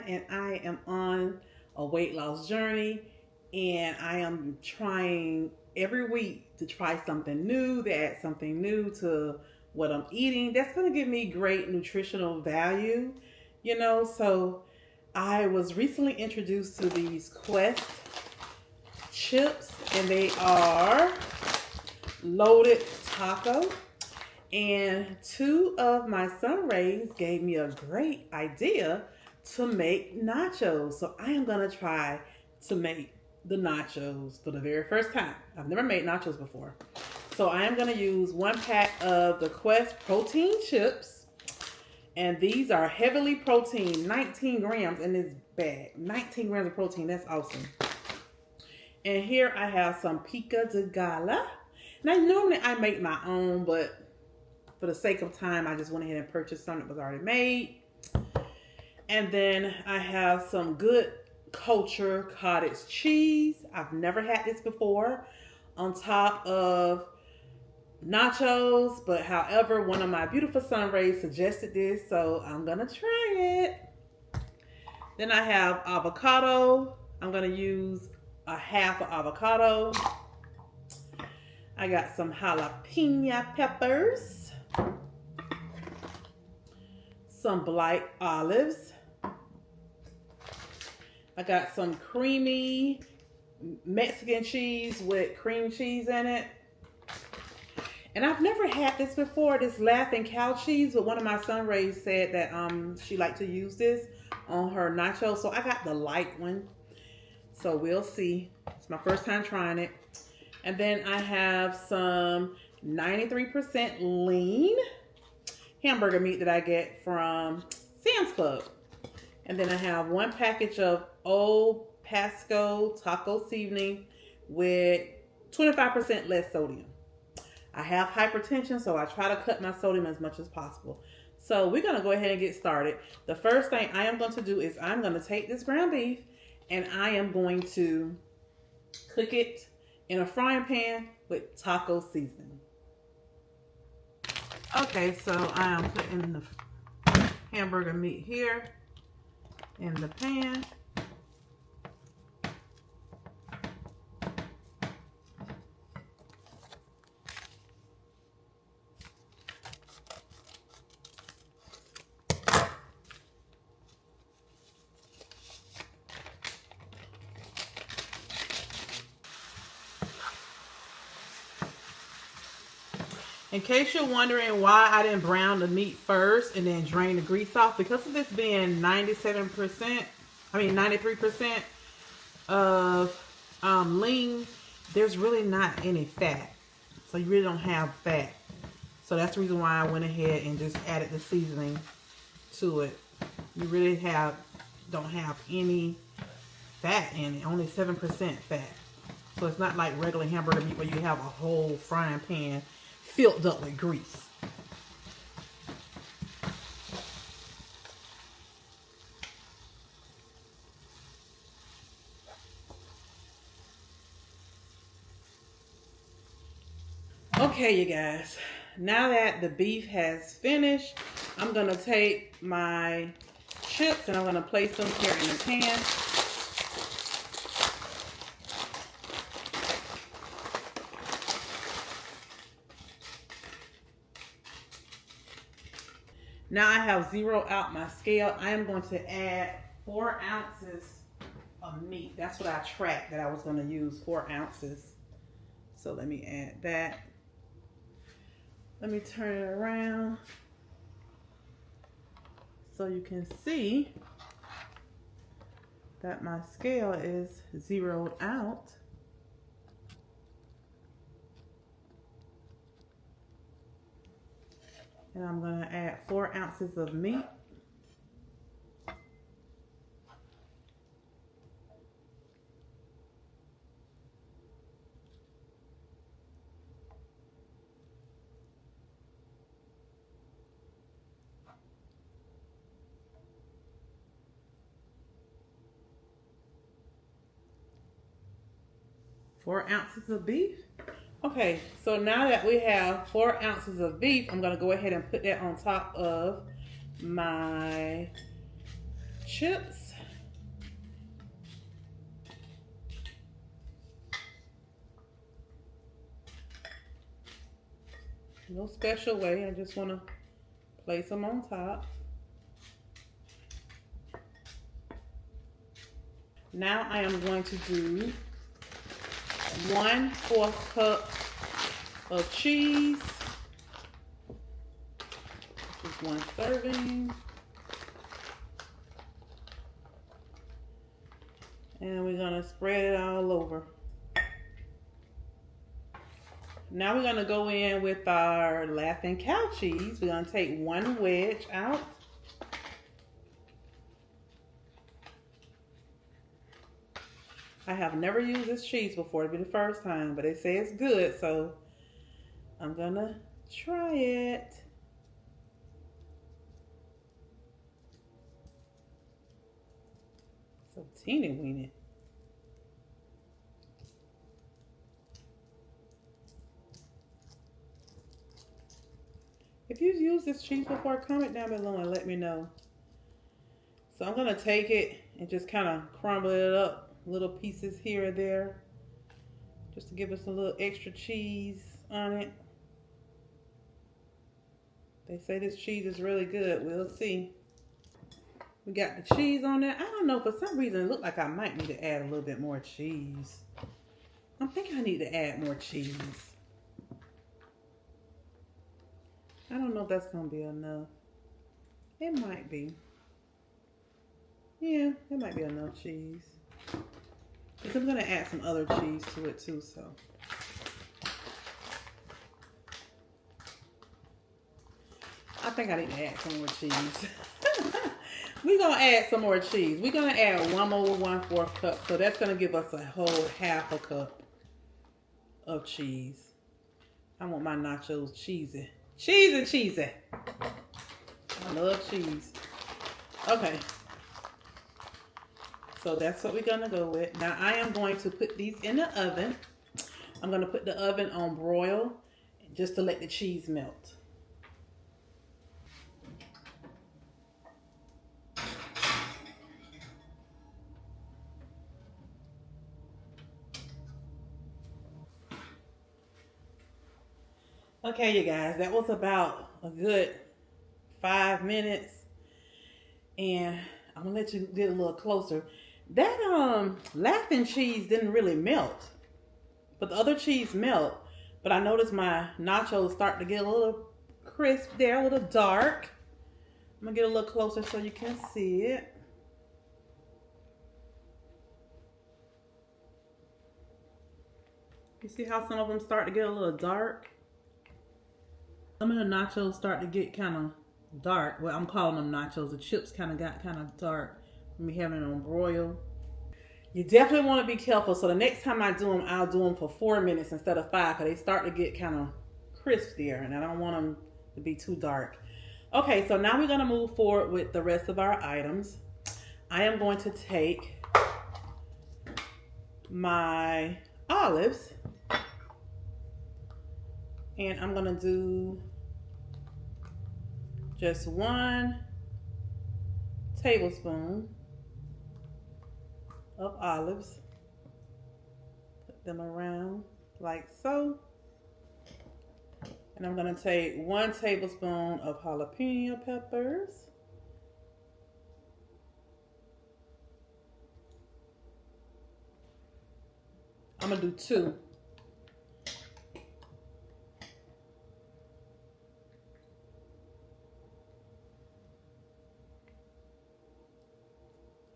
and I am on a weight loss journey, and I am trying every week to try something new, to add something new to what I'm eating that's going to give me great nutritional value, So I was recently introduced to these Quest chips, and they are loaded taco. And two of my sun rays gave me a great idea to make nachos. So I am going to try to make the nachos for the very first time. I've never made nachos before. So I am going to use 1 pack of the Quest protein chips. And these are heavily protein, 19 grams in this bag. 19 grams of protein, that's awesome. And here I have some pico de gala. Now normally I make my own, but for the sake of time, I just went ahead and purchased some that was already made. And then I have some good Culture cottage cheese. I've never had this before. On top of nachos, but however, one of my beautiful sun rays suggested this, so I'm gonna try it. Then I have avocado. I'm gonna use a half of avocado. I got some jalapeno peppers, some black olives. I got some creamy Mexican cheese with cream cheese in it. And I've never had this before, this laughing cow cheese, but one of my sun rays said that she liked to use this on her nachos. So I got the light one. So we'll see. It's my first time trying it. And then I have some 93% lean hamburger meat that I get from Sam's Club. And then I have 1 package of Old Pasco taco seasoning with 25% less sodium. I have hypertension, so I try to cut my sodium as much as possible. So we're going to go ahead and get started. The first thing I am going to do is I'm going to take this ground beef and I am going to cook it in a frying pan with taco seasoning. Okay, so I am putting the hamburger meat here in the pan. In case you're wondering why I didn't brown the meat first and then drain the grease off, because of this being 93% of lean, there's really not any fat. So you really don't have fat. So that's the reason why I went ahead and just added the seasoning to it. You really don't have any fat in it, only 7% fat. So it's not like regular hamburger meat where you have a whole frying pan filled up with grease. Okay, you guys, now that the beef has finished, I'm going to take my chips and I'm going to place them here in the pan. Now I have zeroed out my scale. I am going to add 4 ounces of meat. That's what I tracked that I was going to use, 4 ounces. So let me add that. Let me turn it around so you can see that my scale is zeroed out. And I'm going to add 4 ounces of meat. Four ounces of beef. Okay, so now that we have 4 ounces of beef, I'm going to go ahead and put that on top of my chips. No special way. I just want to place them on top. Now I am going to do 1/4 cup of cheese, which is 1 serving. And we're gonna spread it all over. Now we're gonna go in with our Laughing Cow cheese. We're gonna take 1 wedge out. I have never used this cheese before. It'll be the first time, but they say it's good, so I'm gonna try it. So teeny weeny. If you've used this cheese before, comment down below and let me know. So I'm gonna take it and just kind of crumble it up, little pieces here or there, just to give us a little extra cheese on it. They say this cheese is really good. We'll see. We got the cheese on there. I don't know, for some reason it looked like I might need to add a little bit more cheese. I'm thinking I need to add more cheese. I don't know if that's gonna be enough. It might be. Yeah, it might be enough cheese. Because I'm gonna add some other cheese to it too, so. I think I need to add some more cheese. We're gonna add some more cheese. We're gonna add 1 more 1/4 cup. So that's gonna give us a whole 1/2 cup of cheese. I want my nachos cheesy. Cheesy. I love cheese. Okay. So that's what we're gonna go with. Now I am going to put these in the oven. I'm gonna put the oven on broil just to let the cheese melt. Okay, you guys, that was about a good 5 minutes, and I'm gonna let you get a little closer. That laughing cheese didn't really melt, but the other cheese melt. But I noticed my nachos start to get a little crisp there, a little dark. I'm gonna get a little closer so you can see it. You see how some of them start to get a little dark? Some of the nachos start to get kind of dark. Well, I'm calling them nachos. The chips kind of got kind of dark when we having it on broil. You definitely want to be careful. So the next time I do them, I'll do them for 4 minutes instead of 5, because they start to get kind of crisp there, and I don't want them to be too dark. Okay, so now we're going to move forward with the rest of our items. I am going to take my olives, and I'm going to do just 1 tablespoon of olives. Put them around like so. And I'm going to take 1 tablespoon of jalapeno peppers. I'm going to do 2.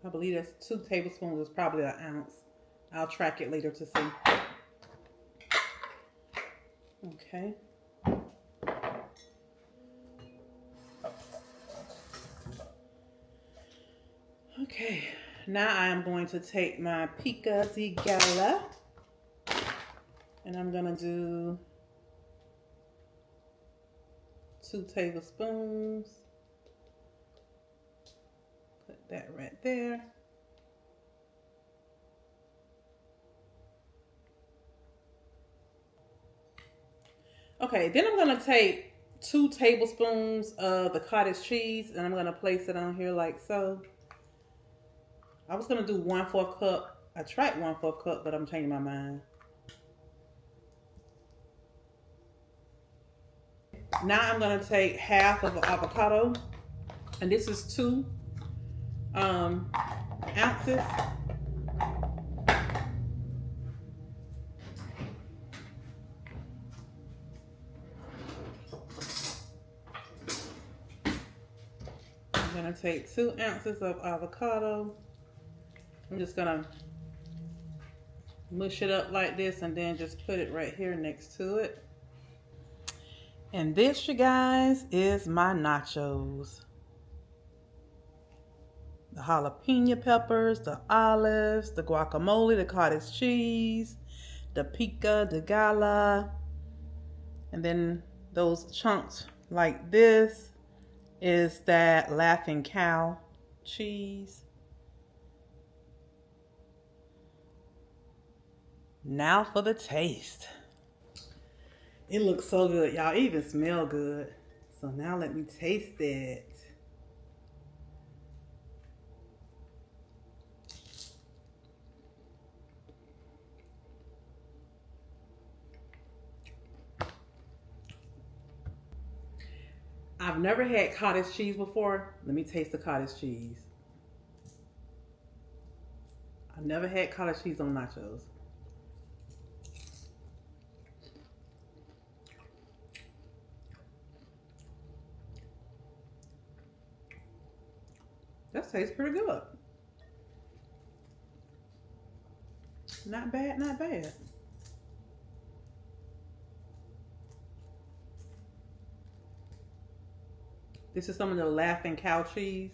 I believe that's 2 tablespoons is probably 1 ounce. I'll track it later to see. Okay. Okay, now I am going to take my pico de gallo, and I'm gonna do 2 tablespoons. Put that right there. Okay, then I'm gonna take 2 tablespoons of the cottage cheese, and I'm gonna place it on here like so. I was gonna do 1/4 cup. I tried 1/4 cup, but I'm changing my mind. Now I'm gonna take half of an avocado, and this is 2 ounces. I'm gonna take 2 ounces of avocado. I'm just gonna mush it up like this and then just put it right here next to it. And this, you guys, is my nachos. The jalapeno peppers, the olives, the guacamole, the cottage cheese, the pico de gala, and then those chunks like this is that Laughing Cow cheese. Now for the taste. It looks so good, y'all. It even smell good. So now let me taste it. I've never had cottage cheese before. Let me taste the cottage cheese. I've never had cottage cheese on nachos. That tastes pretty good. Not bad, not bad. This is some of the Laughing Cow cheese.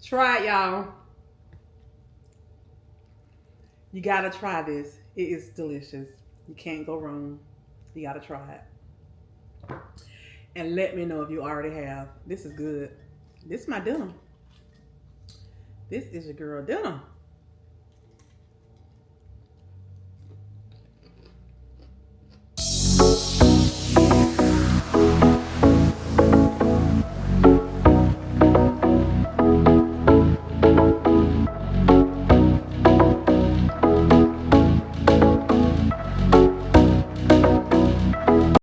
Try it, y'all. You gotta try this. It is delicious. You can't go wrong. You gotta try it. And let me know if you already have. This is good. This is my dinner. This is your girl dinner.